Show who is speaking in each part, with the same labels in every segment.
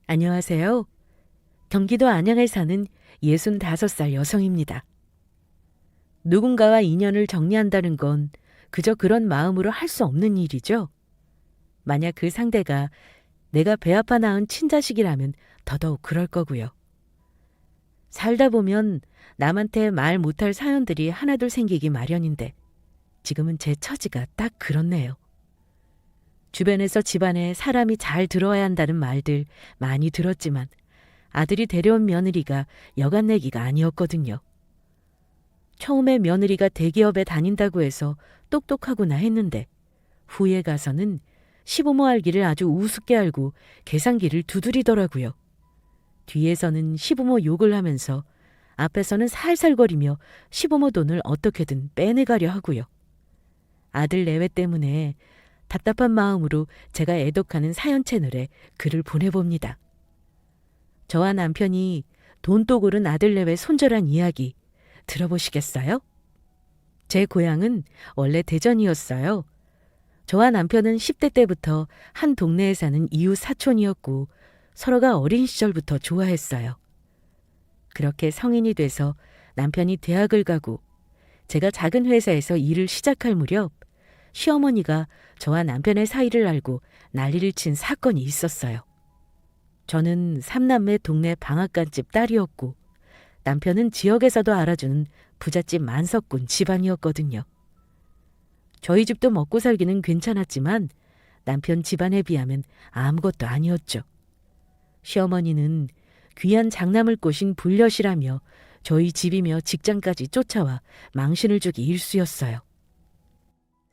Speaker 1: 안녕하세요. 경기도 안양에 사는 65살 여성입니다. 누군가와 인연을 정리한다는 건 그저 그런 마음으로 할 수 없는 일이죠. 만약 그 상대가 내가 배 아파 낳은 친자식이라면 더더욱 그럴 거고요. 살다 보면 남한테 말 못할 사연들이 하나둘 생기기 마련인데 지금은 제 처지가 딱 그렇네요. 주변에서 집안에 사람이 잘 들어와야 한다는 말들 많이 들었지만 아들이 데려온 며느리가 여간 내기가 아니었거든요. 처음에 며느리가 대기업에 다닌다고 해서 똑똑하구나 했는데 후에 가서는 시부모 알기를 아주 우습게 알고 계산기를 두드리더라고요. 뒤에서는 시부모 욕을 하면서 앞에서는 살살거리며 시부모 돈을 어떻게든 빼내가려 하고요. 아들 내외 때문에 답답한 마음으로 제가 애독하는 사연 채널에 글을 보내봅니다. 저와 남편이 돈독 오른 아들 내외 손절한 이야기 들어보시겠어요? 제 고향은 원래 대전이었어요. 저와 남편은 10대 때부터 한 동네에 사는 이웃 사촌이었고 서로가 어린 시절부터 좋아했어요. 그렇게 성인이 돼서 남편이 대학을 가고 제가 작은 회사에서 일을 시작할 무렵 시어머니가 저와 남편의 사이를 알고 난리를 친 사건이 있었어요. 저는 삼남매 동네 방앗간집 딸이었고 남편은 지역에서도 알아주는 부잣집 만석군 집안이었거든요. 저희 집도 먹고 살기는 괜찮았지만 남편 집안에 비하면 아무것도 아니었죠. 시어머니는 귀한 장남을 꼬신 불엿이라며 저희 집이며 직장까지 쫓아와 망신을 주기 일쑤였어요.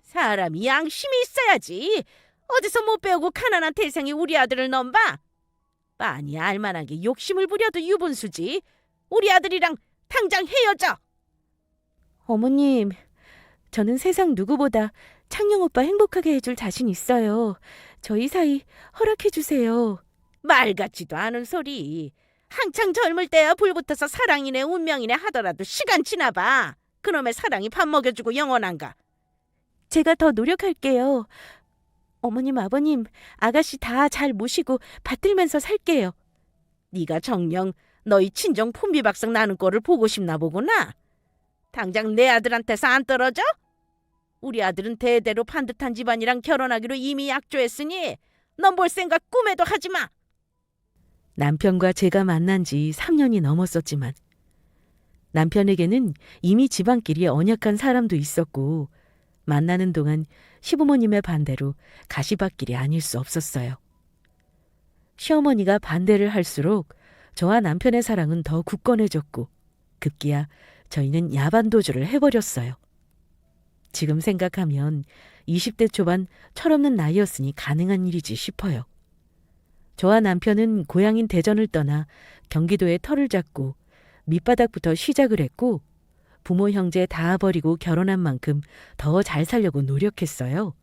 Speaker 2: 사람이 양심이 있어야지. 어디서 못 배우고 가난한 태생이 우리 아들을 넘봐? 빤히 알만하게 욕심을 부려도 유분수지. 우리 아들이랑 당장 헤어져.
Speaker 1: 어머님, 저는 세상 누구보다 창녕 오빠 행복하게 해줄 자신 있어요. 저희 사이 허락해 주세요.
Speaker 2: 말 같지도 않은 소리. 한창 젊을 때야 불붙어서 사랑이네 운명이네 하더라도 시간 지나봐. 그놈의 사랑이 밥 먹여주고 영원한가.
Speaker 1: 제가 더 노력할게요. 어머님, 아버님, 아가씨 다 잘 모시고 받들면서 살게요.
Speaker 2: 네가 정녕 너희 친정 풍비박성 나는 꼴을 보고 싶나 보구나. 당장 내 아들한테서 안 떨어져? 우리 아들은 대대로 반듯한 집안이랑 결혼하기로 이미 약조했으니 넌 볼 생각 꿈에도 하지 마.
Speaker 1: 남편과 제가 만난 지 3년이 넘었었지만 남편에게는 이미 집안끼리 언약한 사람도 있었고 만나는 동안 시부모님의 반대로 가시밭길이 아닐 수 없었어요. 시어머니가 반대를 할수록 저와 남편의 사랑은 더 굳건해졌고 급기야 저희는 야반도주를 해버렸어요. 지금 생각하면 20대 초반 철없는 나이였으니 가능한 일이지 싶어요. 저와 남편은 고향인 대전을 떠나 경기도에 터를 잡고 밑바닥부터 시작을 했고 부모 형제 다 버리고 결혼한 만큼 더 잘 살려고 노력했어요.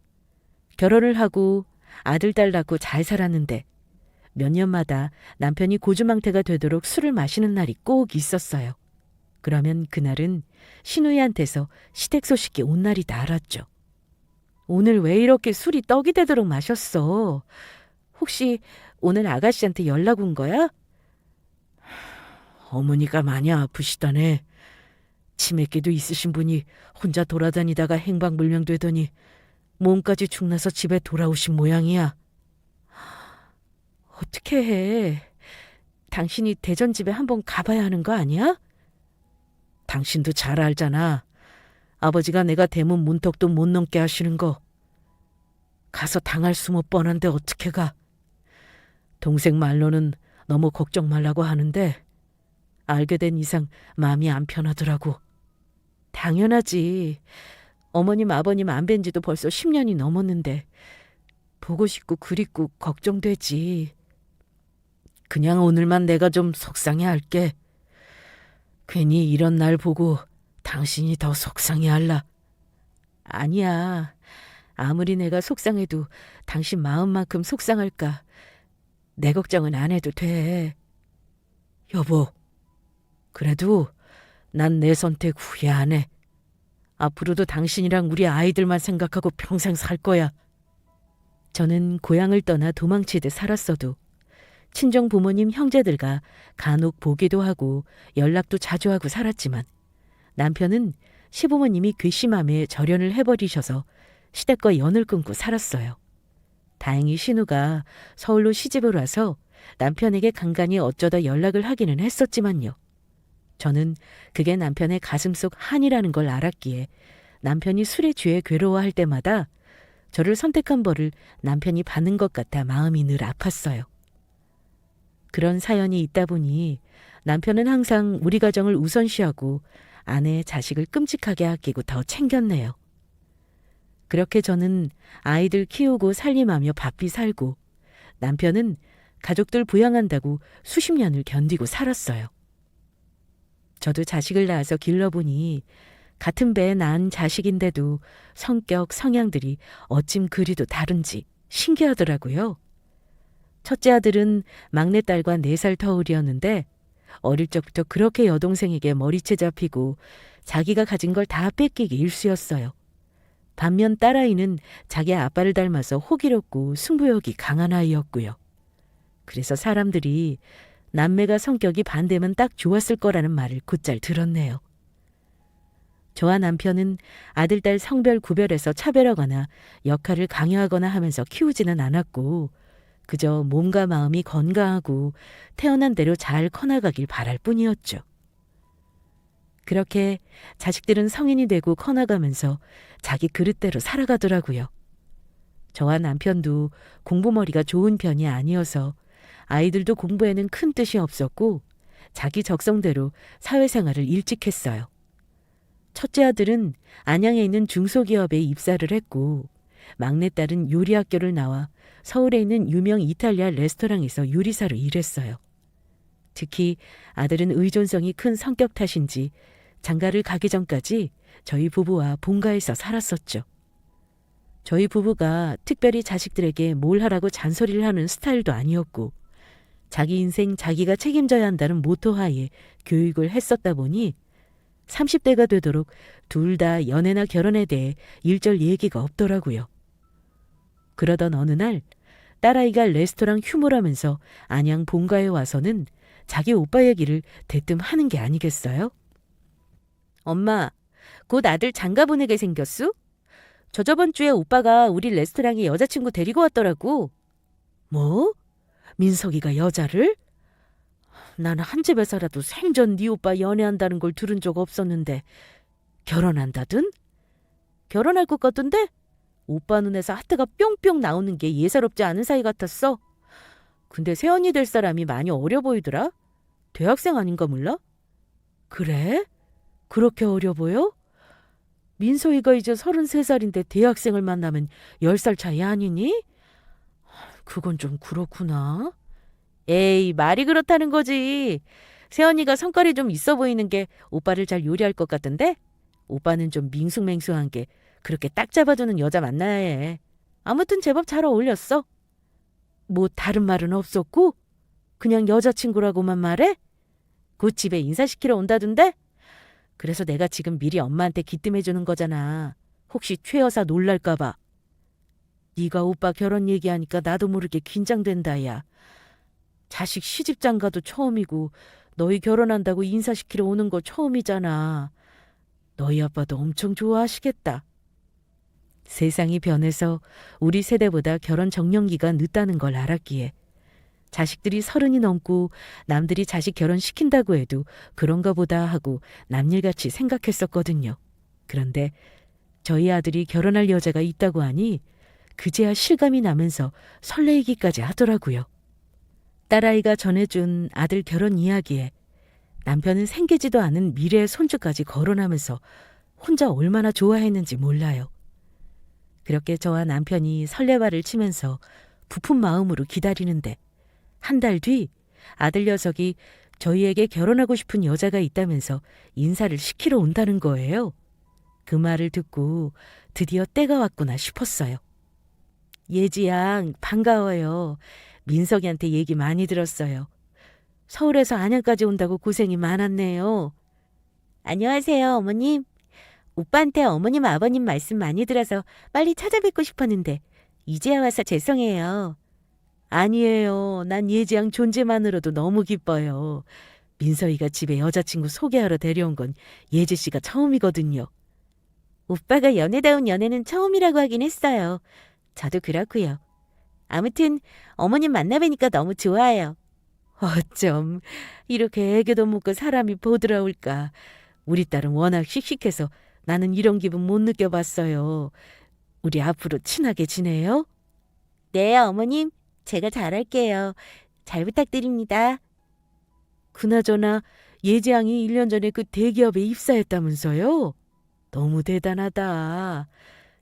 Speaker 1: 결혼을 하고 아들 딸 낳고 잘 살았는데 몇 년마다 남편이 고주망태가 되도록 술을 마시는 날이 꼭 있었어요. 그러면 그날은 시누이한테서 시댁 소식이 온 날이다 알았죠. 오늘 왜 이렇게 술이 떡이 되도록 마셨어? 혹시 오늘 아가씨한테 연락 온 거야? 어머니가 많이 아프시다네. 치매기도 있으신 분이 혼자 돌아다니다가 행방불명되더니 몸까지 축나서 집에 돌아오신 모양이야. 어떻게 해? 당신이 대전 집에 한번 가봐야 하는 거 아니야? 당신도 잘 알잖아. 아버지가 내가 대문 문턱도 못 넘게 하시는 거. 가서 당할 수모 뻔한데 어떻게 가? 동생 말로는 너무 걱정 말라고 하는데 알게 된 이상 마음이 안 편하더라고. 당연하지. 어머님 아버님 안 뵌 지도 벌써 10년이 넘었는데 보고 싶고 그립고 걱정되지. 그냥 오늘만 내가 좀 속상해 할게. 괜히 이런 날 보고 당신이 더 속상해 할라. 아니야. 아무리 내가 속상해도 당신 마음만큼 속상할까. 내 걱정은 안 해도 돼. 여보, 그래도 난 내 선택 후회 안 해. 앞으로도 당신이랑 우리 아이들만 생각하고 평생 살 거야. 저는 고향을 떠나 도망치듯 살았어도 친정 부모님 형제들과 간혹 보기도 하고 연락도 자주 하고 살았지만 남편은 시부모님이 괘씸함에 절연을 해버리셔서 시댁과 연을 끊고 살았어요. 다행히 신우가 서울로 시집을 와서 남편에게 간간히 어쩌다 연락을 하기는 했었지만요. 저는 그게 남편의 가슴속 한이라는 걸 알았기에 남편이 술에 취해 괴로워할 때마다 저를 선택한 벌을 남편이 받는 것 같아 마음이 늘 아팠어요. 그런 사연이 있다 보니 남편은 항상 우리 가정을 우선시하고 아내, 자식을 끔찍하게 아끼고 더 챙겼네요. 그렇게 저는 아이들 키우고 살림하며 바삐 살고 남편은 가족들 부양한다고 수십 년을 견디고 살았어요. 저도 자식을 낳아서 길러보니 같은 배에 낳은 자식인데도 성격, 성향들이 어쩜 그리도 다른지 신기하더라고요. 첫째 아들은 막내딸과 4살 터울이었는데 어릴 적부터 그렇게 여동생에게 머리채 잡히고 자기가 가진 걸 다 뺏기기 일쑤였어요. 반면 딸아이는 자기 아빠를 닮아서 호기롭고 승부욕이 강한 아이였고요. 그래서 사람들이 남매가 성격이 반대면 딱 좋았을 거라는 말을 곧잘 들었네요. 저와 남편은 아들, 딸 성별 구별해서 차별하거나 역할을 강요하거나 하면서 키우지는 않았고 그저 몸과 마음이 건강하고 태어난 대로 잘 커나가길 바랄 뿐이었죠. 그렇게 자식들은 성인이 되고 커나가면서 자기 그릇대로 살아가더라고요. 저와 남편도 공부머리가 좋은 편이 아니어서 아이들도 공부에는 큰 뜻이 없었고 자기 적성대로 사회생활을 일찍 했어요. 첫째 아들은 안양에 있는 중소기업에 입사를 했고 막내딸은 요리학교를 나와 서울에 있는 유명 이탈리아 레스토랑에서 요리사로 일했어요. 특히 아들은 의존성이 큰 성격 탓인지 장가를 가기 전까지 저희 부부와 본가에서 살았었죠. 저희 부부가 특별히 자식들에게 뭘 하라고 잔소리를 하는 스타일도 아니었고 자기 인생 자기가 책임져야 한다는 모토 하에 교육을 했었다 보니 30대가 되도록 둘 다 연애나 결혼에 대해 일절 얘기가 없더라고요. 그러던 어느 날 딸아이가 레스토랑 휴무라면서 안양 본가에 와서는 자기 오빠 얘기를 대뜸 하는 게 아니겠어요? 엄마, 곧 아들 장가 보내게 생겼수? 저번 주에 오빠가 우리 레스토랑에 여자친구 데리고 왔더라고. 뭐? 민석이가 여자를? 나는 한 집에 살아도 생전 네 오빠 연애한다는 걸 들은 적 없었는데 결혼한다든? 결혼할 것 같던데? 오빠 눈에서 하트가 뿅뿅 나오는 게 예사롭지 않은 사이 같았어. 근데 새언니 될 사람이 많이 어려 보이더라. 대학생 아닌가 몰라? 그래? 그렇게 어려 보여? 민소희가 이제 33살인데 대학생을 만나면 10살 차이 아니니? 그건 좀 그렇구나. 에이, 말이 그렇다는 거지. 새언니가 성깔이 좀 있어 보이는 게 오빠를 잘 요리할 것 같던데? 오빠는 좀 밍숭맹숭한 게 그렇게 딱 잡아주는 여자 만나야 해. 아무튼 제법 잘 어울렸어. 뭐 다른 말은 없었고? 그냥 여자친구라고만 말해? 곧 집에 인사시키러 온다던데? 그래서 내가 지금 미리 엄마한테 기뜸해주는 거잖아. 혹시 최 여사 놀랄까 봐. 네가 오빠 결혼 얘기하니까 나도 모르게 긴장된다, 야. 자식 시집장가도 처음이고 너희 결혼한다고 인사시키러 오는 거 처음이잖아. 너희 아빠도 엄청 좋아하시겠다. 세상이 변해서 우리 세대보다 결혼 정년기가 늦다는 걸 알았기에 자식들이 30이 넘고 남들이 자식 결혼시킨다고 해도 그런가 보다 하고 남일같이 생각했었거든요. 그런데 저희 아들이 결혼할 여자가 있다고 하니 그제야 실감이 나면서 설레이기까지 하더라고요. 딸아이가 전해준 아들 결혼 이야기에 남편은 생기지도 않은 미래의 손주까지 거론하면서 혼자 얼마나 좋아했는지 몰라요. 그렇게 저와 남편이 설레발을 치면서 부푼 마음으로 기다리는데 한 달 뒤 아들 녀석이 저희에게 결혼하고 싶은 여자가 있다면서 인사를 시키러 온다는 거예요. 그 말을 듣고 드디어 때가 왔구나 싶었어요. 예지양, 반가워요. 민석이한테 얘기 많이 들었어요. 서울에서 안양까지 온다고 고생이 많았네요. 안녕하세요, 어머님. 오빠한테 어머님, 아버님 말씀 많이 들어서 빨리 찾아뵙고 싶었는데 이제야 와서 죄송해요. 아니에요. 난 예지양 존재만으로도 너무 기뻐요. 민서이가 집에 여자친구 소개하러 데려온 건 예지 씨가 처음이거든요. 오빠가 연애다운 연애는 처음이라고 하긴 했어요. 저도 그렇고요. 아무튼 어머님 만나뵈니까 너무 좋아요. 어쩜 이렇게 애교도 묻고 사람이 보드라올까. 우리 딸은 워낙 씩씩해서 나는 이런 기분 못 느껴봤어요. 우리 앞으로 친하게 지내요? 네, 어머님. 제가 잘할게요. 잘 부탁드립니다. 그나저나 예지양이 1년 전에 그 대기업에 입사했다면서요? 너무 대단하다.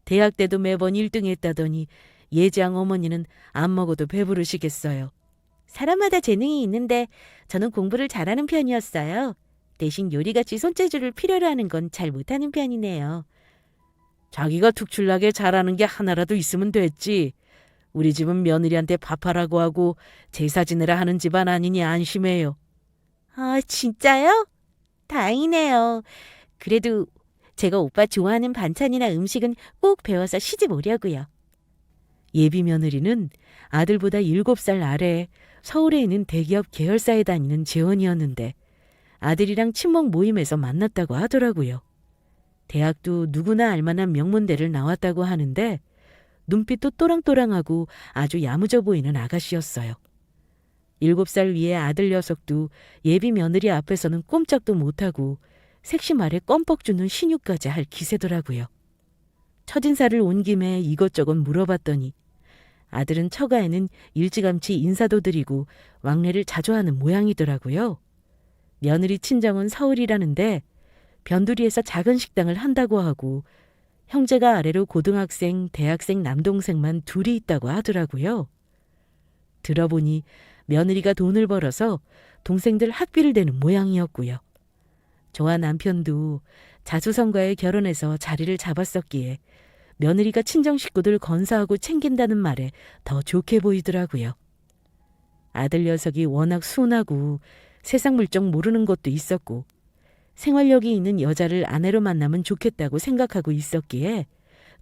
Speaker 1: 대학 때도 매번 1등 했다더니 예지양 어머니는 안 먹어도 배부르시겠어요. 사람마다 재능이 있는데 저는 공부를 잘하는 편이었어요. 대신 요리같이 손재주를 필요로 하는 건 잘 못하는 편이네요. 자기가 특출나게 잘하는 게 하나라도 있으면 됐지. 우리 집은 며느리한테 밥하라고 하고 제사 지내라 하는 집안 아니니 안심해요. 아, 진짜요? 다행이네요. 그래도 제가 오빠 좋아하는 반찬이나 음식은 꼭 배워서 시집 오려고요. 예비 며느리는 아들보다 7살 아래 서울에 있는 대기업 계열사에 다니는 재원이었는데 아들이랑 친목 모임에서 만났다고 하더라고요. 대학도 누구나 알만한 명문대를 나왔다고 하는데 눈빛도 또랑또랑하고 아주 야무져 보이는 아가씨였어요. 7살 위의 아들 녀석도 예비 며느리 앞에서는 꼼짝도 못하고 색시말에 껌뻑 주는 신유까지 할 기세더라고요. 첫인사를 온 김에 이것저것 물어봤더니 아들은 처가에는 일찌감치 인사도 드리고 왕래를 자주 하는 모양이더라고요. 며느리 친정은 서울이라는데 변두리에서 작은 식당을 한다고 하고 형제가 아래로 고등학생, 대학생 남동생만 둘이 있다고 하더라고요. 들어보니 며느리가 돈을 벌어서 동생들 학비를 대는 모양이었고요. 저와 남편도 자수성가에 결혼해서 자리를 잡았었기에 며느리가 친정 식구들 건사하고 챙긴다는 말에 더 좋게 보이더라고요. 아들 녀석이 워낙 순하고 세상 물정 모르는 것도 있었고 생활력이 있는 여자를 아내로 만나면 좋겠다고 생각하고 있었기에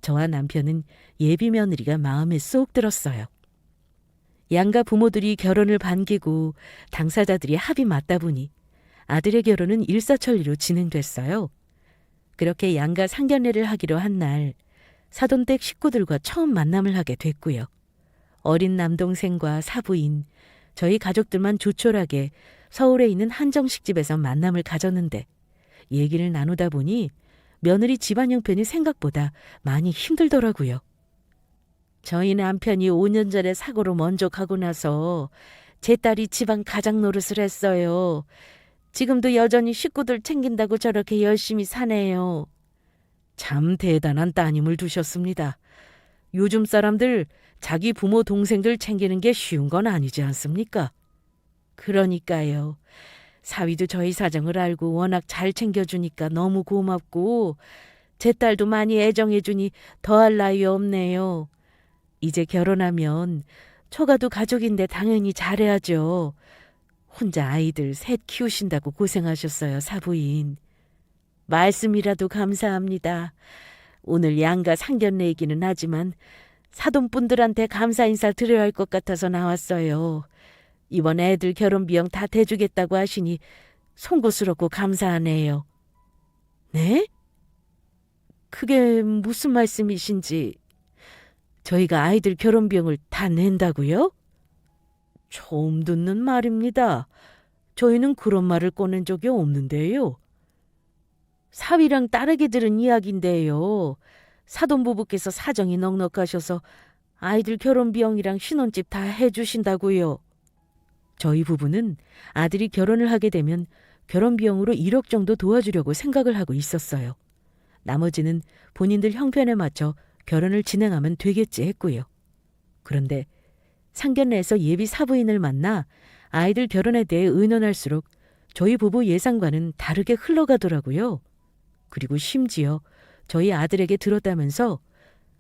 Speaker 1: 저와 남편은 예비 며느리가 마음에 쏙 들었어요. 양가 부모들이 결혼을 반기고 당사자들이 합이 맞다 보니 아들의 결혼은 일사천리로 진행됐어요. 그렇게 양가 상견례를 하기로 한 날 사돈댁 식구들과 처음 만남을 하게 됐고요. 어린 남동생과 사부인, 저희 가족들만 조촐하게 서울에 있는 한정식 집에서 만남을 가졌는데 얘기를 나누다 보니 며느리 집안 형편이 생각보다 많이 힘들더라고요. 저희 남편이 5년 전에 사고로 먼저 가고 나서 제 딸이 집안 가장 노릇을 했어요. 지금도 여전히 식구들 챙긴다고 저렇게 열심히 사네요. 참 대단한 따님을 두셨습니다. 요즘 사람들 자기 부모 동생들 챙기는 게 쉬운 건 아니지 않습니까? 그러니까요. 사위도 저희 사정을 알고 워낙 잘 챙겨주니까 너무 고맙고 제 딸도 많이 애정해주니 더할 나위 없네요. 이제 결혼하면 처가도 가족인데 당연히 잘해야죠. 혼자 아이들 셋 키우신다고 고생하셨어요, 사부인. 말씀이라도 감사합니다. 오늘 양가 상견례이기는 하지만 사돈분들한테 감사 인사 드려야 할 것 같아서 나왔어요. 이번 애들 결혼 비용 다 대주겠다고 하시니 송구스럽고 감사하네요. 네? 그게 무슨 말씀이신지. 저희가 아이들 결혼 비용을 다 낸다고요? 처음 듣는 말입니다. 저희는 그런 말을 꺼낸 적이 없는데요. 사위랑 딸에게 들은 이야기인데요. 사돈부부께서 사정이 넉넉하셔서 아이들 결혼 비용이랑 신혼집 다 해주신다고요. 저희 부부는 아들이 결혼을 하게 되면 결혼 비용으로 1억 정도 도와주려고 생각을 하고 있었어요. 나머지는 본인들 형편에 맞춰 결혼을 진행하면 되겠지 했고요. 그런데 상견례에서 예비 사부인을 만나 아이들 결혼에 대해 의논할수록 저희 부부 예상과는 다르게 흘러가더라고요. 그리고 심지어 저희 아들에게 들었다면서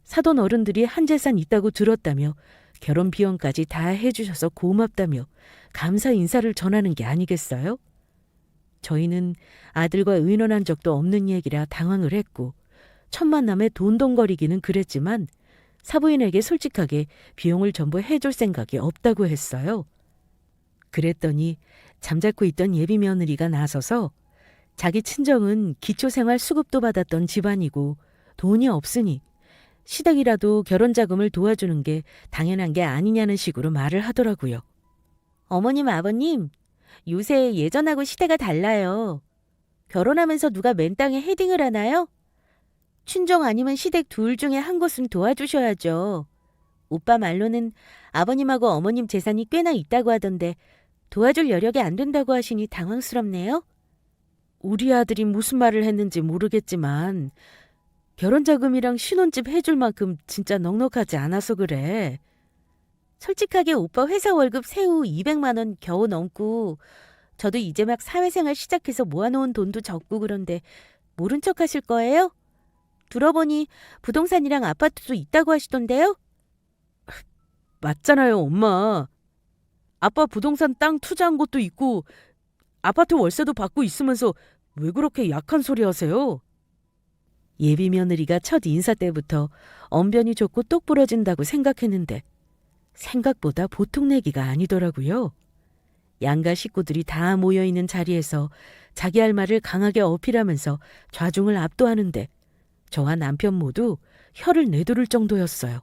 Speaker 1: 사돈 어른들이 한재산 있다고 들었다며 결혼 비용까지 다 해주셔서 고맙다며 감사 인사를 전하는 게 아니겠어요? 저희는 아들과 의논한 적도 없는 얘기라 당황을 했고 첫 만남에 돈동거리기는 그랬지만 사부인에게 솔직하게 비용을 전부 해줄 생각이 없다고 했어요. 그랬더니 잠자코 있던 예비 며느리가 나서서 자기 친정은 기초생활 수급도 받았던 집안이고 돈이 없으니 시댁이라도 결혼 자금을 도와주는 게 당연한 게 아니냐는 식으로 말을 하더라고요. 어머님, 아버님, 요새 예전하고 시대가 달라요. 결혼하면서 누가 맨 땅에 헤딩을 하나요? 친정 아니면 시댁 둘 중에 한 곳은 도와주셔야죠. 오빠 말로는 아버님하고 어머님 재산이 꽤나 있다고 하던데 도와줄 여력이 안 된다고 하시니 당황스럽네요. 우리 아들이 무슨 말을 했는지 모르겠지만 결혼 자금이랑 신혼집 해줄 만큼 진짜 넉넉하지 않아서 그래. 솔직하게 오빠 회사 월급 세후 200만 원 겨우 넘고 저도 이제 막 사회생활 시작해서 모아놓은 돈도 적고 그런데 모른 척 하실 거예요? 들어보니 부동산이랑 아파트도 있다고 하시던데요? 맞잖아요, 엄마. 아빠 부동산 땅 투자한 것도 있고 아파트 월세도 받고 있으면서 왜 그렇게 약한 소리 하세요? 예비 며느리가 첫 인사 때부터 언변이 좋고 똑 부러진다고 생각했는데 생각보다 보통 내기가 아니더라고요. 양가 식구들이 다 모여있는 자리에서 자기 할 말을 강하게 어필하면서 좌중을 압도하는데 저와 남편 모두 혀를 내두를 정도였어요.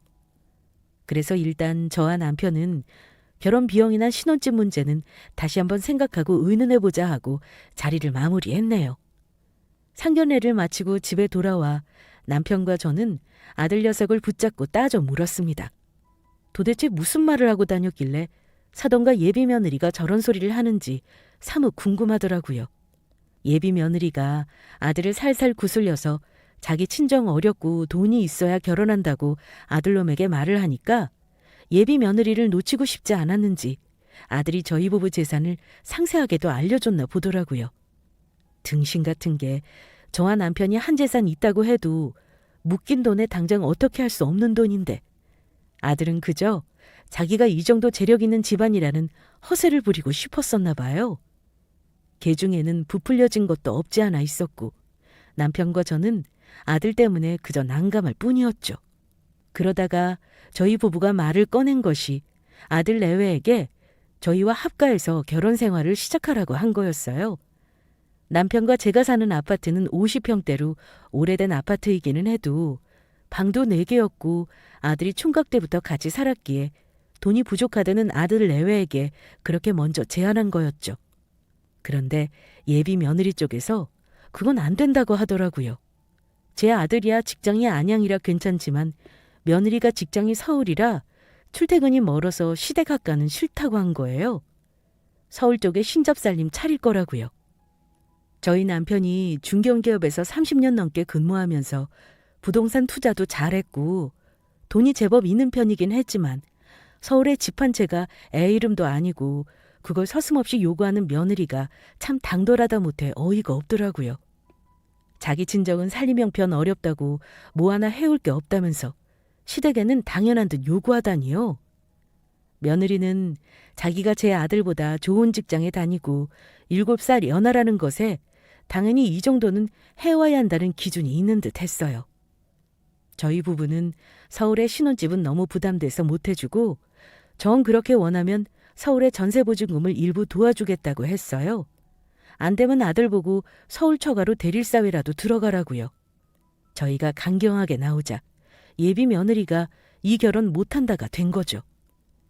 Speaker 1: 그래서 일단 저와 남편은 결혼 비용이나 신혼집 문제는 다시 한번 생각하고 의논해보자 하고 자리를 마무리했네요. 상견례를 마치고 집에 돌아와 남편과 저는 아들 녀석을 붙잡고 따져 물었습니다. 도대체 무슨 말을 하고 다녔길래 사돈과 예비 며느리가 저런 소리를 하는지 사뭇 궁금하더라고요. 예비 며느리가 아들을 살살 구슬려서 자기 친정 어렵고 돈이 있어야 결혼한다고 아들놈에게 말을 하니까 예비 며느리를 놓치고 싶지 않았는지 아들이 저희 부부 재산을 상세하게도 알려줬나 보더라고요. 등신 같은 게 저와 남편이 한 재산 있다고 해도 묶인 돈에 당장 어떻게 할 수 없는 돈인데 아들은 그저 자기가 이 정도 재력 있는 집안이라는 허세를 부리고 싶었었나 봐요. 개중에는 부풀려진 것도 없지 않아 있었고 남편과 저는 아들 때문에 그저 난감할 뿐이었죠. 그러다가 저희 부부가 말을 꺼낸 것이 아들 내외에게 저희와 합가해서 결혼 생활을 시작하라고 한 거였어요. 남편과 제가 사는 아파트는 50평대로 오래된 아파트이기는 해도 방도 4개였고 아들이 총각 때부터 같이 살았기에 돈이 부족하다는 아들 내외에게 그렇게 먼저 제안한 거였죠. 그런데 예비 며느리 쪽에서 그건 안 된다고 하더라고요. 제 아들이야 직장이 안양이라 괜찮지만 며느리가 직장이 서울이라 출퇴근이 멀어서 시댁 학가는 싫다고 한 거예요. 서울 쪽에 신접살림 차릴 거라고요. 저희 남편이 중견기업에서 30년 넘게 근무하면서 부동산 투자도 잘했고 돈이 제법 있는 편이긴 했지만 서울에 집 한 채가 애 이름도 아니고 그걸 서슴없이 요구하는 며느리가 참 당돌하다 못해 어이가 없더라고요. 자기 친정은 살림 형편 어렵다고 뭐 하나 해올 게 없다면서 시댁에는 당연한 듯 요구하다니요. 며느리는 자기가 제 아들보다 좋은 직장에 다니고 7살 연하라는 것에 당연히 이 정도는 해와야 한다는 기준이 있는 듯 했어요. 저희 부부는 서울에 신혼집은 너무 부담돼서 못 해주고 정 그렇게 원하면 서울에 전세보증금을 일부 도와주겠다고 했어요. 안 되면 아들 보고 서울 처가로 대릴사회라도 들어가라고요. 저희가 강경하게 나오자 예비 며느리가 이 결혼 못한다가 된 거죠.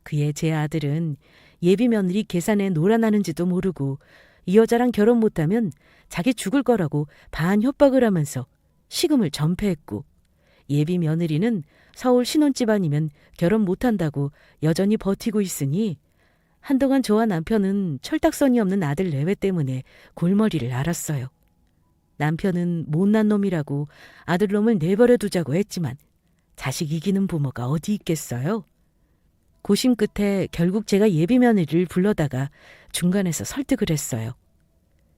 Speaker 1: 그에 제 아들은 예비 며느리 계산에 놀아나는지도 모르고 이 여자랑 결혼 못하면 자기 죽을 거라고 반 협박을 하면서 시금을 전폐했고 예비 며느리는 서울 신혼집 아니면 결혼 못한다고 여전히 버티고 있으니 한동안 저와 남편은 철딱선이 없는 아들 내외 때문에 골머리를 앓았어요. 남편은 못난 놈이라고 아들놈을 내버려 두자고 했지만 자식 이기는 부모가 어디 있겠어요? 고심 끝에 결국 제가 예비 며느리를 불러다가 중간에서 설득을 했어요.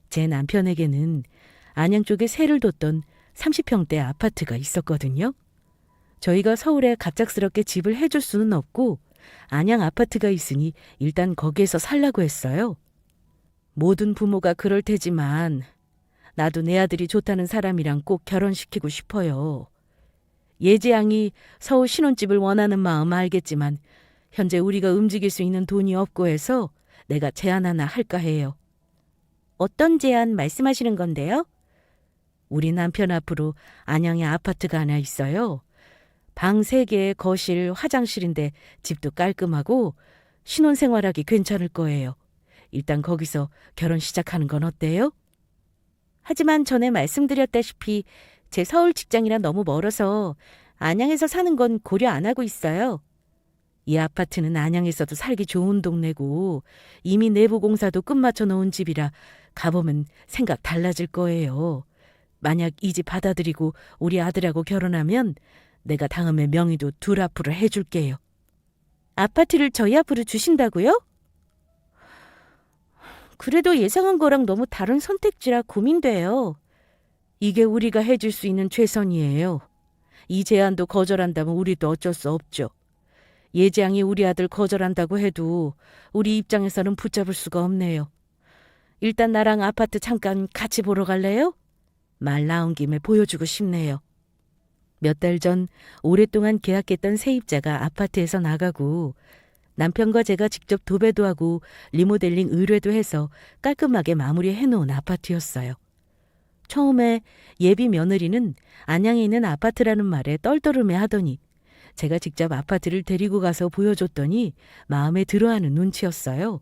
Speaker 1: 제 남편에게는 안양 쪽에 세를 뒀던 30평대 아파트가 있었거든요. 저희가 서울에 갑작스럽게 집을 해줄 수는 없고 안양 아파트가 있으니 일단 거기에서 살라고 했어요. 모든 부모가 그럴 테지만 나도 내 아들이 좋다는 사람이랑 꼭 결혼시키고 싶어요. 예지양이 서울 신혼집을 원하는 마음 알겠지만 현재 우리가 움직일 수 있는 돈이 없고 해서 내가 제안 하나 할까 해요. 어떤 제안 말씀하시는 건데요? 우리 남편 앞으로 안양에 아파트가 하나 있어요. 방 3개, 거실, 화장실인데 집도 깔끔하고 신혼생활하기 괜찮을 거예요. 일단 거기서 결혼 시작하는 건 어때요? 하지만 전에 말씀드렸다시피 제 서울 직장이라 너무 멀어서 안양에서 사는 건 고려 안 하고 있어요. 이 아파트는 안양에서도 살기 좋은 동네고 이미 내부 공사도 끝마쳐 놓은 집이라 가보면 생각 달라질 거예요. 만약 이 집 받아들이고 우리 아들하고 결혼하면 내가 다음에 명의도 둘 앞으로 해줄게요. 아파트를 저희 앞으로 주신다고요? 그래도 예상한 거랑 너무 다른 선택지라 고민돼요. 이게 우리가 해줄 수 있는 최선이에요. 이 제안도 거절한다면 우리도 어쩔 수 없죠. 예지양이 우리 아들 거절한다고 해도 우리 입장에서는 붙잡을 수가 없네요. 일단 나랑 아파트 잠깐 같이 보러 갈래요? 말 나온 김에 보여주고 싶네요. 몇 달 전 오랫동안 계약했던 세입자가 아파트에서 나가고 남편과 제가 직접 도배도 하고 리모델링 의뢰도 해서 깔끔하게 마무리해 놓은 아파트였어요. 처음에 예비 며느리는 안양에 있는 아파트라는 말에 떨떠름해 하더니 제가 직접 아파트를 데리고 가서 보여줬더니 마음에 들어하는 눈치였어요.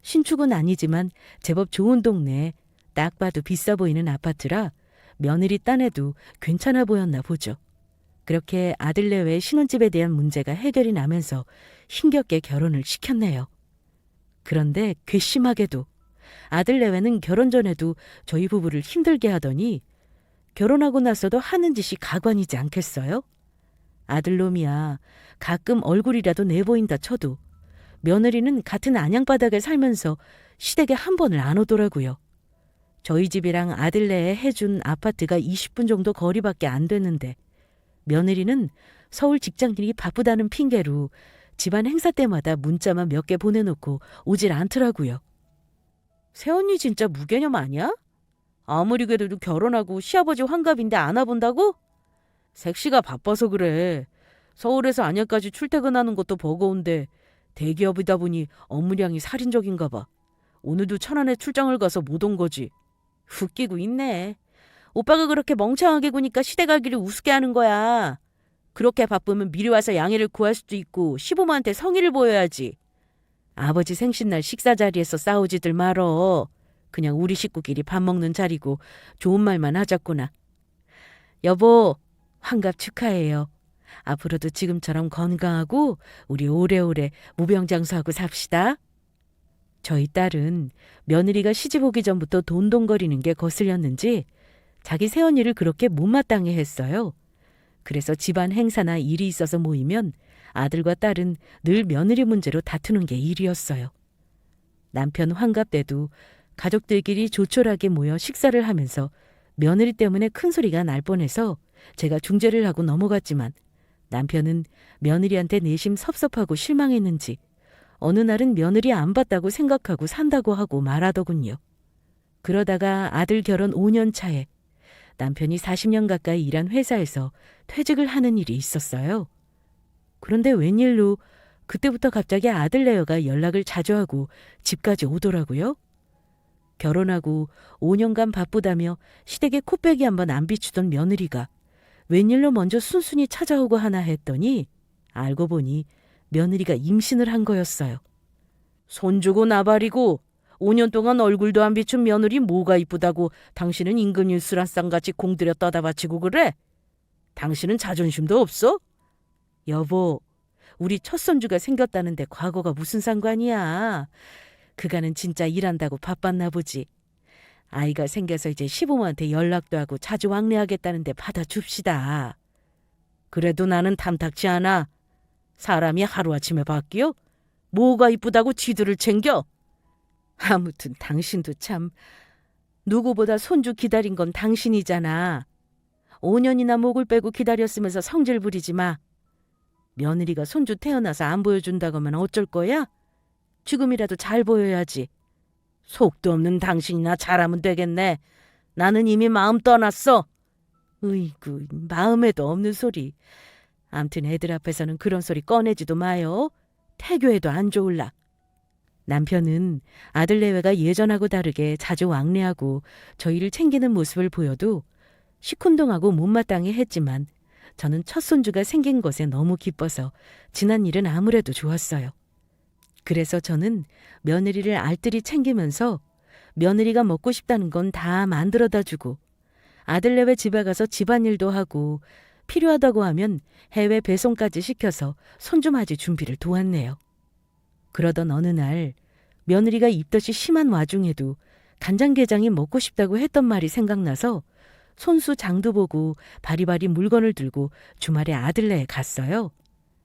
Speaker 1: 신축은 아니지만 제법 좋은 동네에 딱 봐도 비싸 보이는 아파트라 며느리 딴에도 괜찮아 보였나 보죠. 그렇게 아들 내외 신혼집에 대한 문제가 해결이 나면서 힘겹게 결혼을 시켰네요. 그런데 괘씸하게도 아들 내외는 결혼 전에도 저희 부부를 힘들게 하더니 결혼하고 나서도 하는 짓이 가관이지 않겠어요? 아들놈이야 가끔 얼굴이라도 내보인다 쳐도 며느리는 같은 안양바닥에 살면서 시댁에 한 번을 안 오더라고요. 저희 집이랑 아들네에 해준 아파트가 20분 정도 거리밖에 안 되는데 며느리는 서울 직장일이 바쁘다는 핑계로 집안 행사 때마다 문자만 몇 개 보내놓고 오질 않더라고요. 새언니 진짜 무개념 아니야? 아무리 그래도 결혼하고 시아버지 환갑인데 안 와본다고? 색시가 바빠서 그래. 서울에서 안양까지 출퇴근하는 것도 버거운데 대기업이다 보니 업무량이 살인적인가 봐. 오늘도 천안에 출장을 가서 못 온 거지. 웃기고 있네. 오빠가 그렇게 멍청하게 구니까 시댁 가기를 우습게 하는 거야. 그렇게 바쁘면 미리 와서 양해를 구할 수도 있고 시부모한테 성의를 보여야지. 아버지 생신날 식사 자리에서 싸우지들 말어. 그냥 우리 식구끼리 밥 먹는 자리고 좋은 말만 하자꾸나. 여보, 환갑 축하해요. 앞으로도 지금처럼 건강하고 우리 오래오래 무병장수하고 삽시다. 저희 딸은 며느리가 시집 오기 전부터 돈돈거리는 게 거슬렸는지 자기 새언니를 그렇게 못마땅해 했어요. 그래서 집안 행사나 일이 있어서 모이면 아들과 딸은 늘 며느리 문제로 다투는 게 일이었어요. 남편 환갑 때도 가족들끼리 조촐하게 모여 식사를 하면서 며느리 때문에 큰 소리가 날 뻔해서 제가 중재를 하고 넘어갔지만 남편은 며느리한테 내심 섭섭하고 실망했는지 어느 날은 며느리 안 봤다고 생각하고 산다고 하고 말하더군요. 그러다가 아들 결혼 5년 차에 남편이 40년 가까이 일한 회사에서 퇴직을 하는 일이 있었어요. 그런데 웬일로 그때부터 갑자기 아들 내외가 연락을 자주 하고 집까지 오더라고요. 결혼하고 5년간 바쁘다며 시댁에 코빼기 한번 안 비추던 며느리가 웬일로 먼저 순순히 찾아오고 하나 했더니 알고 보니 며느리가 임신을 한 거였어요. 손주고 나발이고 5년 동안 얼굴도 안 비춘 며느리 뭐가 이쁘다고 당신은 임금님 수란상같이 공들여 떠다 바치고 그래? 당신은 자존심도 없어? 여보, 우리 첫 손주가 생겼다는데 과거가 무슨 상관이야. 그간은 진짜 일한다고 바빴나 보지. 아이가 생겨서 이제 시부모한테 연락도 하고 자주 왕래하겠다는데 받아줍시다. 그래도 나는 탐탁치 않아. 사람이 하루아침에 바뀌어? 뭐가 이쁘다고 지들을 챙겨? 아무튼 당신도 참. 누구보다 손주 기다린 건 당신이잖아. 5년이나 목을 빼고 기다렸으면서 성질 부리지 마. 며느리가 손주 태어나서 안 보여준다고 하면 어쩔 거야? 지금이라도 잘 보여야지. 속도 없는 당신이나 잘하면 되겠네. 나는 이미 마음 떠났어.
Speaker 2: 으이구, 마음에도 없는 소리. 암튼 애들 앞에서는 그런 소리 꺼내지도 마요. 태교에도 안 좋을라.
Speaker 1: 남편은 아들 내외가 예전하고 다르게 자주 왕래하고 저희를 챙기는 모습을 보여도 시큰둥하고 못마땅해 했지만 저는 첫 손주가 생긴 것에 너무 기뻐서 지난 일은 아무래도 좋았어요. 그래서 저는 며느리를 알뜰히 챙기면서 며느리가 먹고 싶다는 건 다 만들어다 주고 아들 내외 집에 가서 집안일도 하고 필요하다고 하면 해외 배송까지 시켜서 손주맞이 준비를 도왔네요. 그러던 어느 날 며느리가 입덧이 심한 와중에도 간장게장이 먹고 싶다고 했던 말이 생각나서 손수 장도 보고 바리바리 물건을 들고 주말에 아들네에 갔어요.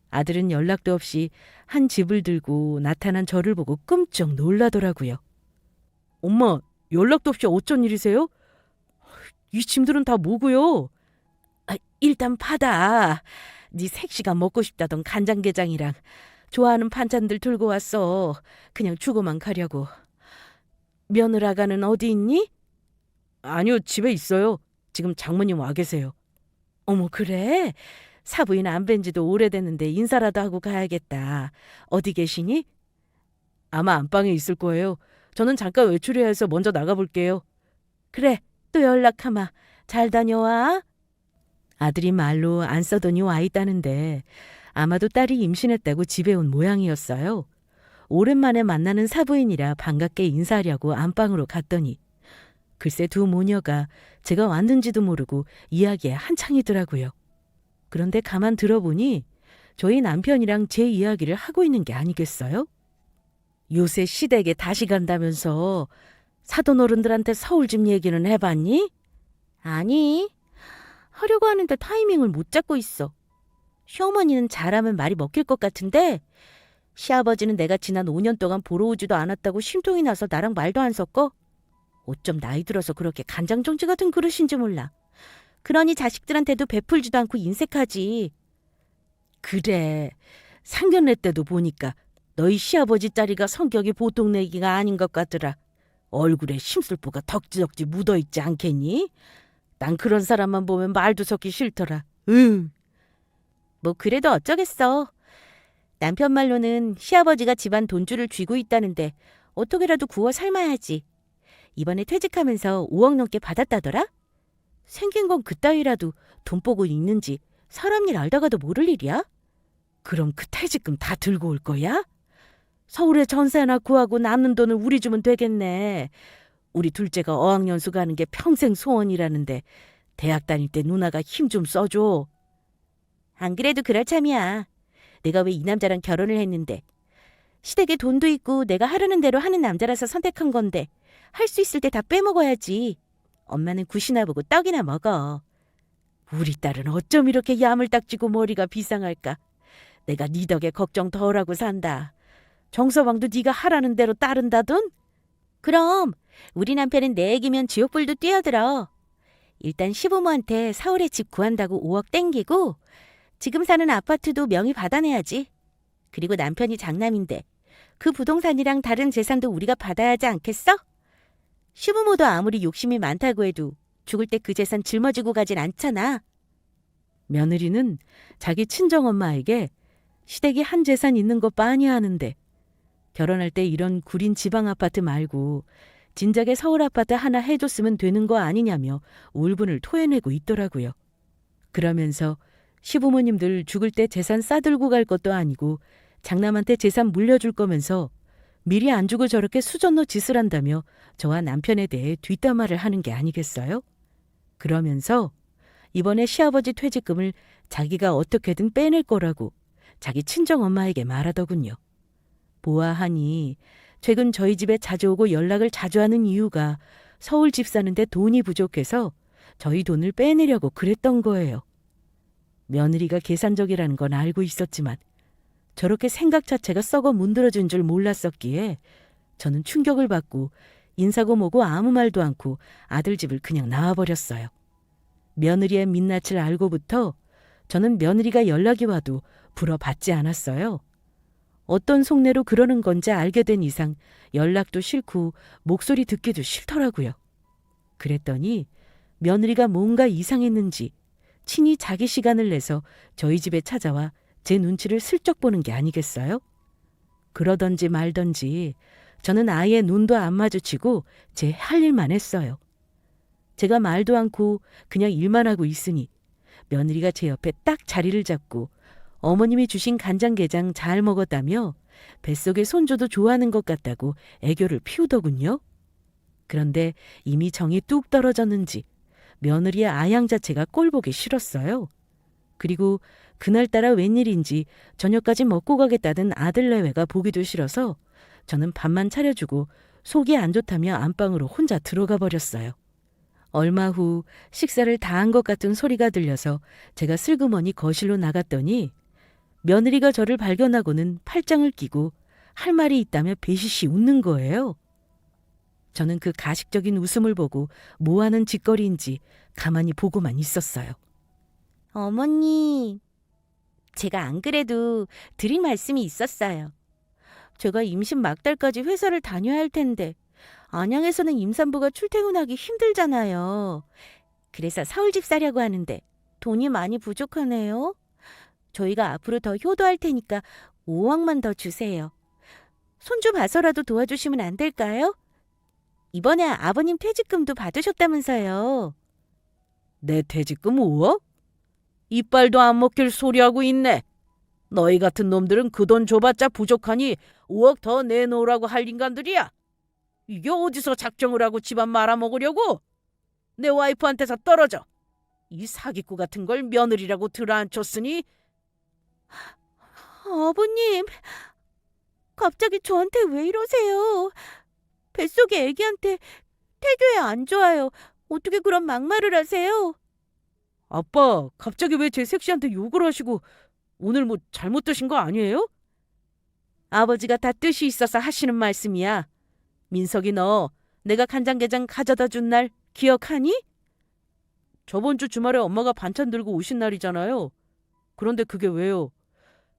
Speaker 1: 아들은 연락도 없이 한 집을 들고 나타난 저를 보고 끔찍 놀라더라고요. 엄마, 연락도 없이 어쩐 일이세요? 이 짐들은 다 뭐고요? 일단 받아. 네 색시가 먹고 싶다던 간장게장이랑 좋아하는 반찬들 들고 왔어. 그냥 주고만 가려고. 며느라가는 어디 있니? 아니요, 집에 있어요. 지금 장모님 와 계세요. 어머, 그래? 사부인 안 뵌 지도 오래됐는데 인사라도 하고 가야겠다. 어디 계시니? 아마 안방에 있을 거예요. 저는 잠깐 외출해야 해서 먼저 나가볼게요. 그래, 또 연락하마. 잘 다녀와. 아들이 말로 안 써더니 와 있다는데 아마도 딸이 임신했다고 집에 온 모양이었어요. 오랜만에 만나는 사부인이라 반갑게 인사하려고 안방으로 갔더니 글쎄 두 모녀가 제가 왔는지도 모르고 이야기에 한창이더라고요. 그런데 가만 들어보니 저희 남편이랑 제 이야기를 하고 있는 게 아니겠어요? 요새 시댁에 다시 간다면서 사돈 어른들한테 서울집 얘기는 해봤니? 아니, 하려고 하는데 타이밍을 못 잡고 있어. 시어머니는 잘하면 말이 먹힐 것 같은데 시아버지는 내가 지난 5년 동안 보러 오지도 않았다고 심통이 나서 나랑 말도 안 섞어? 어쩜 나이 들어서 그렇게 간장정치 같은 그릇인지 몰라. 그러니 자식들한테도 베풀지도 않고 인색하지. 그래, 상견례 때도 보니까 너희 시아버지 딸이가 성격이 보통 내기가 아닌 것 같더라. 얼굴에 심술보가 덕지덕지 묻어있지 않겠니? 난 그런 사람만 보면 말도 섞기 싫더라. 뭐 그래도 어쩌겠어. 남편 말로는 시아버지가 집안 돈줄을 쥐고 있다는데 어떻게라도 구워 삶아야지. 이번에 퇴직하면서 5억 넘게 받았다더라? 생긴 건 그따위라도 돈 보고 있는지 사람 일 알다가도 모를 일이야? 그럼 그 퇴직금 다 들고 올 거야? 서울에 전세 하나 구하고 남는 돈을 우리 주면 되겠네. 우리 둘째가 어학연수 가는 게 평생 소원이라는데 대학 다닐 때 누나가 힘 좀 써줘. 안 그래도 그럴 참이야. 내가 왜 이 남자랑 결혼을 했는데. 시댁에 돈도 있고 내가 하려는 대로 하는 남자라서 선택한 건데 할 수 있을 때 다 빼먹어야지. 엄마는 굿이나 보고 떡이나 먹어. 우리 딸은 어쩜 이렇게 야물딱지고 머리가 비상할까. 내가 네 덕에 걱정 덜하고 산다. 정서방도 네가 하라는 대로 따른다던? 그럼 우리 남편은 내 얘기면 지옥불도 뛰어들어. 일단 시부모한테 서울에 집 구한다고 5억 땡기고 지금 사는 아파트도 명의 받아내야지. 그리고 남편이 장남인데 그 부동산이랑 다른 재산도 우리가 받아야 하지 않겠어? 시부모도 아무리 욕심이 많다고 해도 죽을 때 그 재산 짊어지고 가진 않잖아. 며느리는 자기 친정엄마에게 시댁이 한 재산 있는 거 빤히 하는데 결혼할 때 이런 구린 지방 아파트 말고 진작에 서울 아파트 하나 해줬으면 되는 거 아니냐며 울분을 토해내고 있더라고요. 그러면서 시부모님들 죽을 때 재산 싸들고 갈 것도 아니고 장남한테 재산 물려줄 거면서 미리 안 주고 저렇게 수전노 짓을 한다며 저와 남편에 대해 뒷담화를 하는 게 아니겠어요? 그러면서 이번에 시아버지 퇴직금을 자기가 어떻게든 빼낼 거라고 자기 친정엄마에게 말하더군요. 보아하니 최근 저희 집에 자주 오고 연락을 자주 하는 이유가 서울 집 사는데 돈이 부족해서 저희 돈을 빼내려고 그랬던 거예요. 며느리가 계산적이라는 건 알고 있었지만 저렇게 생각 자체가 썩어 문드러진 줄 몰랐었기에 저는 충격을 받고 인사고 뭐고 아무 말도 않고 아들 집을 그냥 나와버렸어요. 며느리의 민낯을 알고부터 저는 며느리가 연락이 와도 불어받지 않았어요. 어떤 속내로 그러는 건지 알게 된 이상 연락도 싫고 목소리 듣기도 싫더라고요. 그랬더니 며느리가 뭔가 이상했는지 친히 자기 시간을 내서 저희 집에 찾아와 제 눈치를 슬쩍 보는 게 아니겠어요? 그러던지 말던지 저는 아예 눈도 안 마주치고 제 할 일만 했어요. 제가 말도 않고 그냥 일만 하고 있으니 며느리가 제 옆에 딱 자리를 잡고 어머님이 주신 간장게장 잘 먹었다며 뱃속에 손주도 좋아하는 것 같다고 애교를 피우더군요. 그런데 이미 정이 뚝 떨어졌는지 며느리의 아양 자체가 꼴보기 싫었어요. 그리고 그날따라 웬일인지 저녁까지 먹고 가겠다던 아들 내외가 보기도 싫어서 저는 밥만 차려주고 속이 안 좋다며 안방으로 혼자 들어가 버렸어요. 얼마 후 식사를 다 한 것 같은 소리가 들려서 제가 슬그머니 거실로 나갔더니 며느리가 저를 발견하고는 팔짱을 끼고 할 말이 있다며 베시시 웃는 거예요. 저는 그 가식적인 웃음을 보고 뭐 하는 짓거리인지 가만히 보고만 있었어요.
Speaker 2: 어머니, 제가 안 그래도 드릴 말씀이 있었어요. 제가 임신 막달까지 회사를 다녀야 할 텐데 안양에서는 임산부가 출퇴근하기 힘들잖아요. 그래서 서울집 사려고 하는데 돈이 많이 부족하네요. 저희가 앞으로 더 효도할 테니까 5억만 더 주세요. 손주 봐서라도 도와주시면 안 될까요? 이번에 아버님 퇴직금도 받으셨다면서요.
Speaker 3: 내 퇴직금 5억? 이빨도 안 먹힐 소리하고 있네. 너희 같은 놈들은 그 돈 줘봤자 부족하니 5억 더 내놓으라고 할 인간들이야. 이게 어디서 작정을 하고 집안 말아먹으려고? 내 와이프한테서 떨어져. 이 사기꾼 같은 걸 며느리라고 들어앉혔으니.
Speaker 2: 아버님, 갑자기 저한테 왜 이러세요? 뱃속의 애기한테 태교에 안 좋아요. 어떻게 그런 막말을 하세요?
Speaker 3: 아빠, 갑자기 왜 제 섹시한테 욕을 하시고 오늘 뭐 잘못 드신 거 아니에요? 아버지가 다 뜻이 있어서 하시는 말씀이야. 민석이 너 내가 간장게장 가져다 준 날 기억하니? 저번 주 주말에 엄마가 반찬 들고 오신 날이잖아요. 그런데 그게 왜요?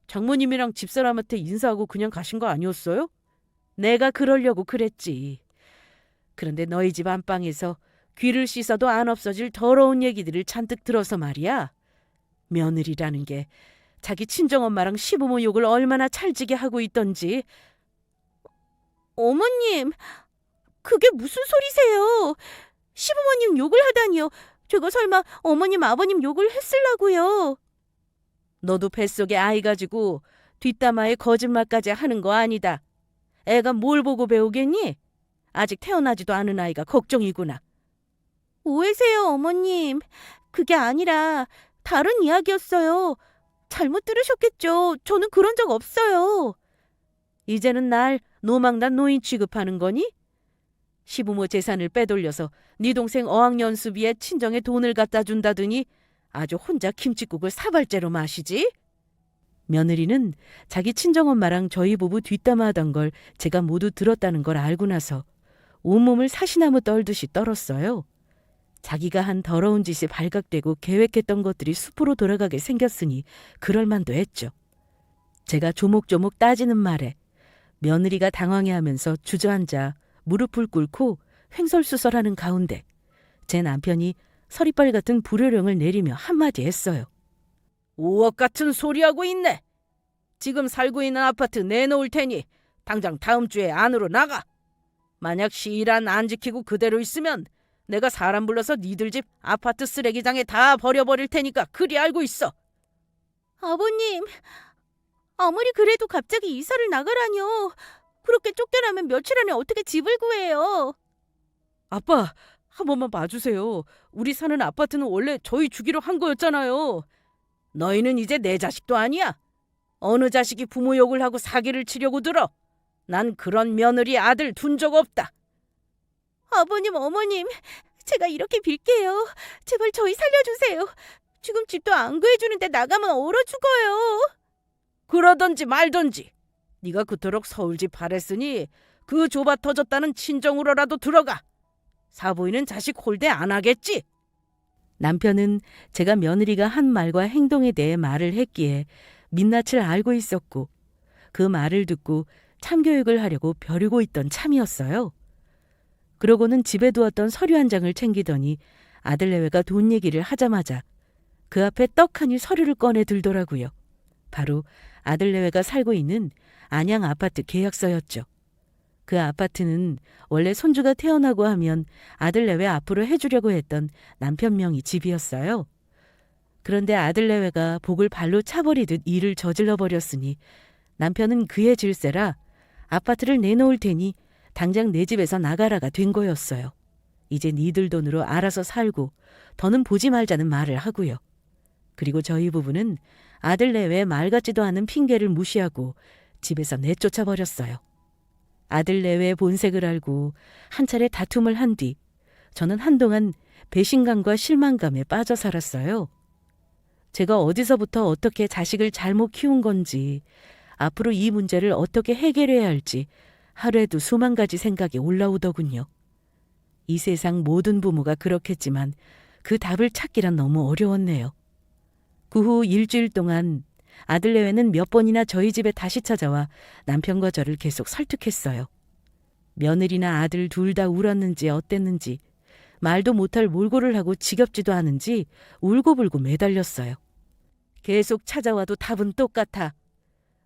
Speaker 3: 장모님이랑 집사람한테 인사하고 그냥 가신 거 아니었어요? 내가 그러려고 그랬지. 그런데 너희 집 안방에서 귀를 씻어도 안 없어질 더러운 얘기들을 잔뜩 들어서 말이야. 며느리라는 게 자기 친정엄마랑 시부모 욕을 얼마나 찰지게 하고 있던지.
Speaker 2: 어머님, 그게 무슨 소리세요? 시부모님 욕을 하다니요. 제가 설마 어머님, 아버님 욕을 했으려고요.
Speaker 3: 너도 뱃속에 아이 가지고 뒷담화에 거짓말까지 하는 거 아니다. 애가 뭘 보고 배우겠니? 아직 태어나지도 않은 아이가 걱정이구나.
Speaker 2: 오해세요, 어머님. 그게 아니라 다른 이야기였어요. 잘못 들으셨겠죠. 저는 그런 적 없어요.
Speaker 3: 이제는 날 노망난 노인 취급하는 거니? 시부모 재산을 빼돌려서 네 동생 어학연수비에 친정에 돈을 갖다 준다더니 아주 혼자 김칫국을 사발째로 마시지? 며느리는 자기 친정엄마랑 저희 부부 뒷담화하던 걸 제가 모두 들었다는 걸 알고 나서 온몸을 사시나무 떨듯이 떨었어요. 자기가 한 더러운 짓이 발각되고 계획했던 것들이 숲으로 돌아가게 생겼으니 그럴 만도 했죠. 제가 조목조목 따지는 말에 며느리가 당황해하면서 주저앉아 무릎을 꿇고 횡설수설하는 가운데 제 남편이 서리빨 같은 불효령을 내리며 한마디 했어요. 5억 같은 소리하고 있네. 지금 살고 있는 아파트 내놓을 테니 당장 다음 주에 안으로 나가. 만약 시일 안 지키고 그대로 있으면 내가 사람 불러서 니들 집 아파트 쓰레기장에 다 버려버릴 테니까 그리 알고 있어.
Speaker 2: 아버님, 아무리 그래도 갑자기 이사를 나가라뇨. 그렇게 쫓겨나면 며칠 안에 어떻게 집을 구해요?
Speaker 3: 아빠, 한 번만 봐주세요. 우리 사는 아파트는 원래 저희 주기로 한 거였잖아요. 너희는 이제 내 자식도 아니야. 어느 자식이 부모 욕을 하고 사기를 치려고 들어. 난 그런 며느리 아들 둔 적 없다.
Speaker 2: 아버님, 어머님, 제가 이렇게 빌게요. 제발 저희 살려주세요. 지금 집도 안 구해주는데 나가면 얼어 죽어요.
Speaker 3: 그러던지 말던지. 네가 그토록 서울집 바랬으니 그 좁아 터졌다는 친정으로라도 들어가. 사부인은 자식 홀대 안 하겠지? 남편은 제가 며느리가 한 말과 행동에 대해 말을 했기에 민낯을 알고 있었고 그 말을 듣고 참교육을 하려고 벼르고 있던 참이었어요. 그러고는 집에 두었던 서류 한 장을 챙기더니 아들 내외가 돈 얘기를 하자마자 그 앞에 떡하니 서류를 꺼내 들더라고요. 바로 아들 내외가 살고 있는 안양 아파트 계약서였죠. 그 아파트는 원래 손주가 태어나고 하면 아들 내외 앞으로 해주려고 했던 남편 명의 집이었어요. 그런데 아들 내외가 복을 발로 차버리듯 일을 저질러 버렸으니 남편은 그의 질세라 아파트를 내놓을 테니 당장 내 집에서 나가라가 된 거였어요. 이제 니들 돈으로 알아서 살고 더는 보지 말자는 말을 하고요. 그리고 저희 부부는 아들 내외 말 같지도 않은 핑계를 무시하고 집에서 내쫓아 버렸어요. 아들 내외의 본색을 알고 한 차례 다툼을 한 뒤 저는 한동안 배신감과 실망감에 빠져 살았어요. 제가 어디서부터 어떻게 자식을 잘못 키운 건지, 앞으로 이 문제를 어떻게 해결해야 할지 하루에도 수만 가지 생각이 올라오더군요. 이 세상 모든 부모가 그렇겠지만 그 답을 찾기란 너무 어려웠네요. 그 후 일주일 동안 아들 내외는 몇 번이나 저희 집에 다시 찾아와 남편과 저를 계속 설득했어요. 며느리나 아들 둘 다 울었는지 어땠는지, 말도 못할 몰골을 하고 지겹지도 않은지 울고불고 매달렸어요. 계속 찾아와도 답은 똑같아.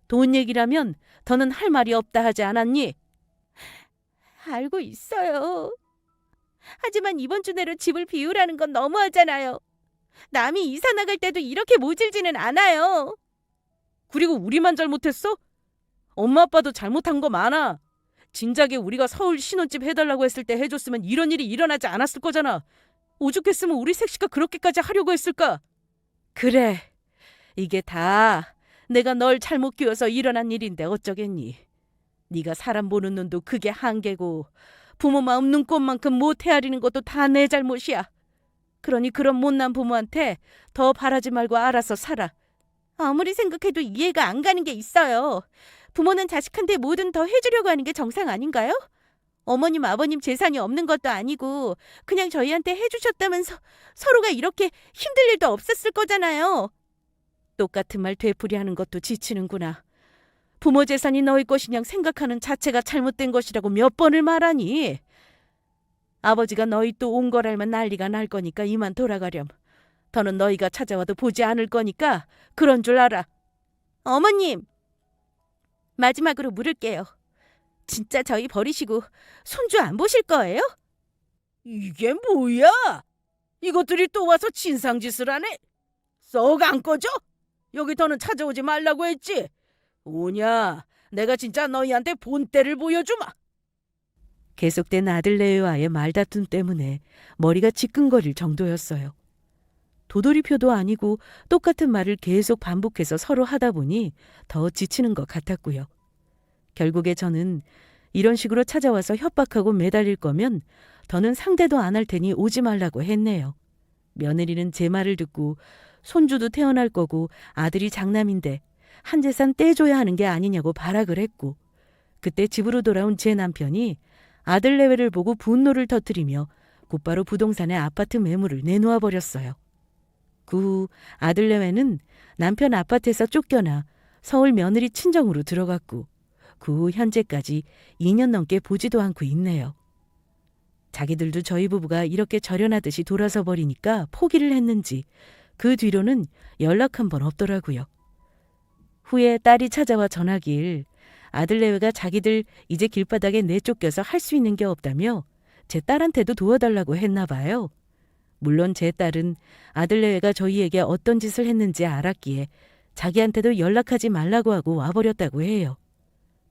Speaker 3: 돈 얘기라면 더는 할 말이 없다 하지 않았니?
Speaker 2: 알고 있어요. 하지만 이번 주 내로 집을 비우라는 건 너무하잖아요. 남이 이사 나갈 때도 이렇게 모질지는 않아요.
Speaker 3: 그리고 우리만 잘못했어? 엄마 아빠도 잘못한 거 많아. 진작에 우리가 서울 신혼집 해달라고 했을 때 해줬으면 이런 일이 일어나지 않았을 거잖아. 오죽했으면 우리 색시가 그렇게까지 하려고 했을까? 그래, 이게 다 내가 널 잘못 키워서 일어난 일인데 어쩌겠니. 네가 사람 보는 눈도 그게 한계고 부모 마음 눈꽃만큼 못 헤아리는 것도 다 내 잘못이야. 그러니 그런 못난 부모한테 더 바라지 말고 알아서 살아.
Speaker 2: 아무리 생각해도 이해가 안 가는 게 있어요. 부모는 자식한테 뭐든 더 해주려고 하는 게 정상 아닌가요? 어머님, 아버님 재산이 없는 것도 아니고 그냥 저희한테 해주셨다면서 서로가 이렇게 힘들 일도 없었을 거잖아요.
Speaker 3: 똑같은 말 되풀이하는 것도 지치는구나. 부모 재산이 너희 것이냐 생각하는 자체가 잘못된 것이라고 몇 번을 말하니. 아버지가 너희 또 온 걸 알면 난리가 날 거니까 이만 돌아가렴. 더는 너희가 찾아와도 보지 않을 거니까 그런 줄 알아.
Speaker 2: 어머님, 마지막으로 물을게요. 진짜 저희 버리시고 손주 안 보실 거예요?
Speaker 3: 이게 뭐야? 이것들이 또 와서 진상짓을 하네. 썩 안 꺼져? 여기 더는 찾아오지 말라고 했지. 오냐, 내가 진짜 너희한테 본때를 보여주마. 계속된 아들 내외와의 말다툼 때문에 머리가 지끈거릴 정도였어요. 도돌이표도 아니고 똑같은 말을 계속 반복해서 서로 하다 보니 더 지치는 것 같았고요. 결국에 저는 이런 식으로 찾아와서 협박하고 매달릴 거면 더는 상대도 안 할 테니 오지 말라고 했네요. 며느리는 제 말을 듣고 손주도 태어날 거고 아들이 장남인데 한 재산 떼줘야 하는 게 아니냐고 발악을 했고, 그때 집으로 돌아온 제 남편이 아들 내외를 보고 분노를 터뜨리며 곧바로 부동산에 아파트 매물을 내놓아 버렸어요. 그 후 아들 내외는 남편 아파트에서 쫓겨나 서울 며느리 친정으로 들어갔고, 그 후 현재까지 2년 넘게 보지도 않고 있네요. 자기들도 저희 부부가 이렇게 절연하듯이 돌아서 버리니까 포기를 했는지 그 뒤로는 연락 한 번 없더라고요. 후에 딸이 찾아와 전하길 아들 내외가 자기들 이제 길바닥에 내쫓겨서 할 수 있는 게 없다며 제 딸한테도 도와달라고 했나 봐요. 물론 제 딸은 아들 내외가 저희에게 어떤 짓을 했는지 알았기에 자기한테도 연락하지 말라고 하고 와버렸다고 해요.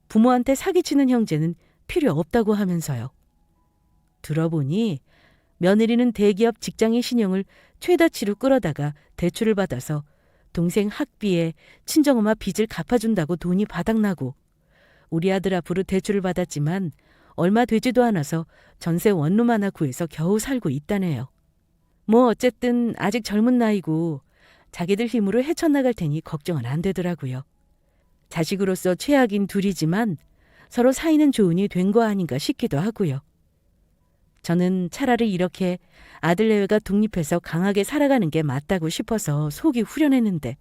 Speaker 3: 부모한테 사기치는 형제는 필요 없다고 하면서요. 들어보니 며느리는 대기업 직장인 신용을 최다치로 끌어다가 대출을 받아서 동생 학비에 친정엄마 빚을 갚아준다고 돈이 바닥나고, 우리 아들 앞으로 대출을 받았지만 얼마 되지도 않아서 전세 원룸 하나 구해서 겨우 살고 있다네요. 뭐 어쨌든 아직 젊은 나이고 자기들 힘으로 헤쳐나갈 테니 걱정은 안 되더라고요. 자식으로서 최악인 둘이지만 서로 사이는 좋으니 된 거 아닌가 싶기도 하고요. 저는 차라리 이렇게 아들 내외가 독립해서 강하게 살아가는 게 맞다고 싶어서 속이 후련했는데,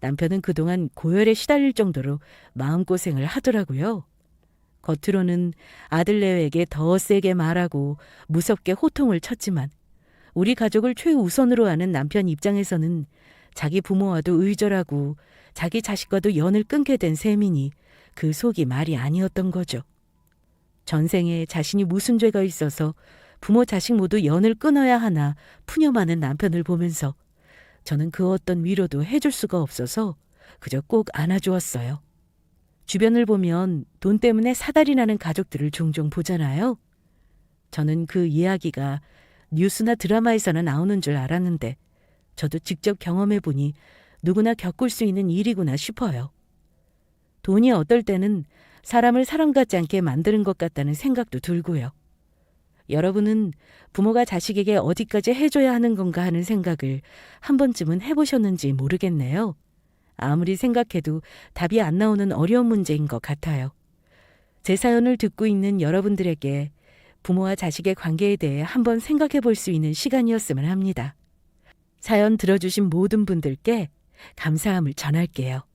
Speaker 3: 남편은 그동안 고열에 시달릴 정도로 마음고생을 하더라고요. 겉으로는 아들 내외에게 더 세게 말하고 무섭게 호통을 쳤지만
Speaker 1: 우리 가족을 최우선으로 하는 남편 입장에서는 자기 부모와도 의절하고 자기 자식과도 연을 끊게 된 셈이니 그 속이 말이 아니었던 거죠. 전생에 자신이 무슨 죄가 있어서 부모 자식 모두 연을 끊어야 하나 푸념하는 남편을 보면서 저는 그 어떤 위로도 해줄 수가 없어서 그저 꼭 안아주었어요. 주변을 보면 돈 때문에 사달이 나는 가족들을 종종 보잖아요. 저는 그 이야기가 뉴스나 드라마에서는 나오는 줄 알았는데 저도 직접 경험해보니 누구나 겪을 수 있는 일이구나 싶어요. 돈이 어떨 때는 사람을 사람 같지 않게 만드는 것 같다는 생각도 들고요. 여러분은 부모가 자식에게 어디까지 해줘야 하는 건가 하는 생각을 한 번쯤은 해보셨는지 모르겠네요. 아무리 생각해도 답이 안 나오는 어려운 문제인 것 같아요. 제 사연을 듣고 있는 여러분들에게 부모와 자식의 관계에 대해 한번 생각해 볼 수 있는 시간이었으면 합니다. 사연 들어주신 모든 분들께 감사함을 전할게요.